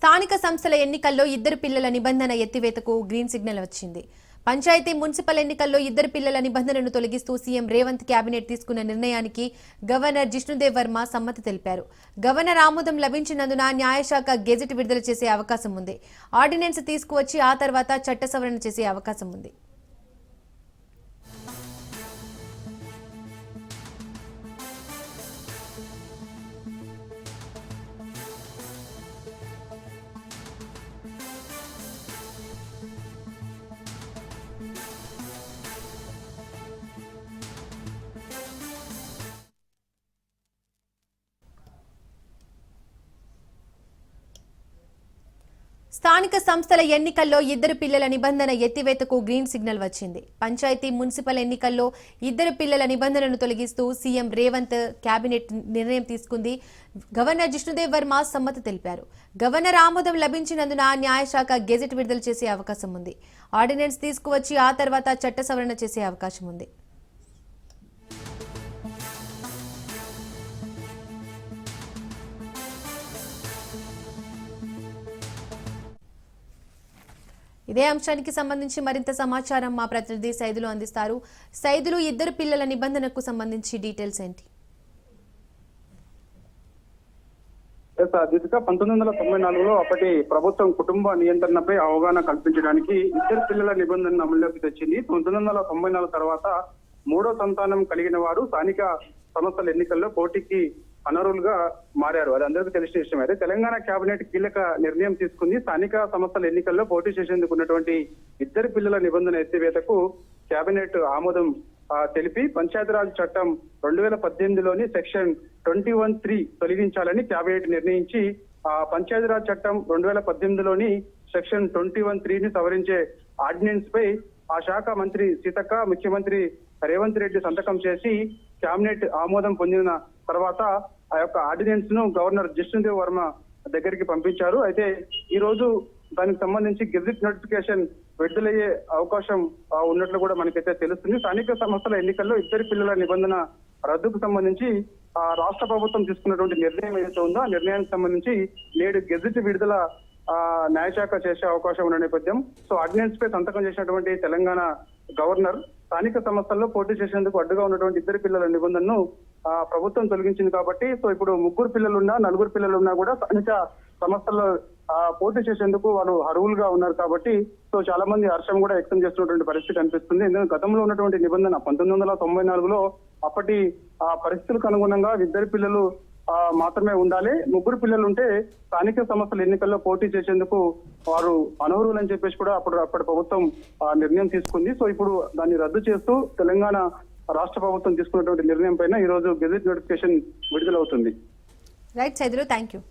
స్థానిక సంస్థల ఎన్నికల్లో ఇద్దరు పిల్లల నిబంధన ఎత్తివేతకు గ్రీన్ సిగ్నల్ వచ్చింది. పంచాయతీ మున్సిపల్ ఎన్నికల్లో ఇద్దరు పిల్లల నిబంధనను తొలగిస్తూ సీఎం రేవంత్ కేబినెట్ తీసుకున్న నిర్ణయానికి గవర్నర్ జిష్ణుదేవ్ వర్మ సమ్మతి తెలిపారు. గవర్నర్ ఆమోదం లభించినందున న్యాయశాఖ గెజెట్ విడుదల చేసే అవకాశం ఉంది. ఆర్డినెన్స్ తీసుకువచ్చి ఆ తర్వాత చట్ట సవరణ చేసే అవకాశం ఉంది. స్థానిక సంస్థల ఎన్నికల్లో ఇద్దరు పిల్లల నిబంధన ఎత్తివేతకు గ్రీన్ సిగ్నల్ వచ్చింది. పంచాయతీ మున్సిపల్ ఎన్నికల్లో ఇద్దరు పిల్లల నిబంధనను తొలగిస్తూ సీఎం రేవంత్ కేబినెట్ నిర్ణయం తీసుకుంది. గవర్నర్ జిష్ణుదేవ్ వర్మ సమ్మతి తెలిపారు. గవర్నర్ ఆమోదం లభించినందున న్యాయశాఖ గెజెట్ విడుదల చేసే అవకాశం ఉంది. ఆర్డినెన్స్ తీసుకువచ్చి ఆ తర్వాత చట్ట సవరణ చేసే అవకాశం ఉంది. ఇదే అంశానికి సంబంధించి మరింత సమాచారం మా ప్రతినిధి సైదులు అందిస్తారు. సైదులు, ఇద్దరు పిల్లల నిబంధనకు సంబంధించి డీటెయిల్స్ ఏంటి? 1994లో అప్పటి ప్రభుత్వం కుటుంబ నియంత్రణపై అవగాహన కల్పించడానికి ఇద్దరు పిల్లల నిబంధనను అమల్లోకి తెచ్చింది. 1994 తర్వాత మూడో సంతానం కలిగిన వారు స్థానిక సంస్థల ఎన్నికల్లో పోటీకి అనర్హులుగా మారారు. అది అందరికీ తెలిసిన విషయం. అయితే తెలంగాణ కేబినెట్ కీలక నిర్ణయం తీసుకుంది. స్థానిక సంస్థల ఎన్నికల్లో పోటీ చేసేందుకు ఉన్నటువంటి ఇద్దరు పిల్లల నిబంధన ఎత్తివేతకు కేబినెట్ ఆమోదం తెలిపి పంచాయతీరాజ్ చట్టం 2018లోని సెక్షన్ 21(3) తొలగించాలని కేబినెట్ నిర్ణయించి పంచాయతీరాజ్ చట్టం 2018లోని సెక్షన్ 21(3)ని సవరించే ఆర్డినెన్స్ పై ఆ శాఖ మంత్రి సీతక్క, ముఖ్యమంత్రి రేవంత్ రెడ్డి సంతకం చేసి కేబినెట్ ఆమోదం పొందిన తర్వాత ఆ యొక్క ఆర్డినెన్స్ ను గవర్నర్ జిష్ణుదేవ్ వర్మ దగ్గరికి పంపించారు. అయితే ఈ రోజు దానికి సంబంధించి గెజిట్ నోటిఫికేషన్ విడుదలయ్యే అవకాశం ఉన్నట్లు కూడా మనకైతే తెలుస్తుంది. స్థానిక సంస్థల ఎన్నికల్లో ఇద్దరు పిల్లల నిబంధన రద్దుకు సంబంధించి రాష్ట్ర ప్రభుత్వం తీసుకున్నటువంటి నిర్ణయం ఏదైతే ఉందో ఆ నిర్ణయానికి సంబంధించి నేడు గెజిట్ విడుదల న్యాయశాఖ చేసే అవకాశం ఉన్న నేపథ్యం. సో ఆర్డినెన్స్ పై సంతకం చేసినటువంటి తెలంగాణ గవర్నర్ స్థానిక సంస్థల్లో పోటీ చేసేందుకు అడ్డుగా ఉన్నటువంటి ఇద్దరు పిల్లల నిబంధనను ప్రభుత్వం తొలగించింది కాబట్టి సో ఇప్పుడు ముగ్గురు పిల్లలున్నా నలుగురు పిల్లలున్నా కూడా స్థానిక సంస్థల్లో పోటీ చేసేందుకు వాళ్ళు అర్హులుగా ఉన్నారు కాబట్టి సో చాలా మంది హర్షం కూడా వ్యక్తం చేస్తున్నటువంటి పరిస్థితి కనిపిస్తుంది. ఎందుకంటే గతంలో ఉన్నటువంటి నిబంధన 1994లో అప్పటి పరిస్థితులకు అనుగుణంగా ఇద్దరు పిల్లలు మాత్రమే ఉండాలి. ముగ్గురు పిల్లలు ఉంటే స్థానిక సంస్థల ఎన్నికల్లో పోటీ చేసేందుకు వారు అనర్హులు అని చెప్పేసి కూడా అప్పటి ప్రభుత్వం నిర్ణయం తీసుకుంది. సో ఇప్పుడు దాన్ని రద్దు చేస్తూ తెలంగాణ రాష్ట్ర ప్రభుత్వం తీసుకున్నటువంటి నిర్ణయం పైన ఈ రోజు గెజెట్ నోటిఫికేషన్ విడుదలవుతుంది. Right Saidulu, thank you.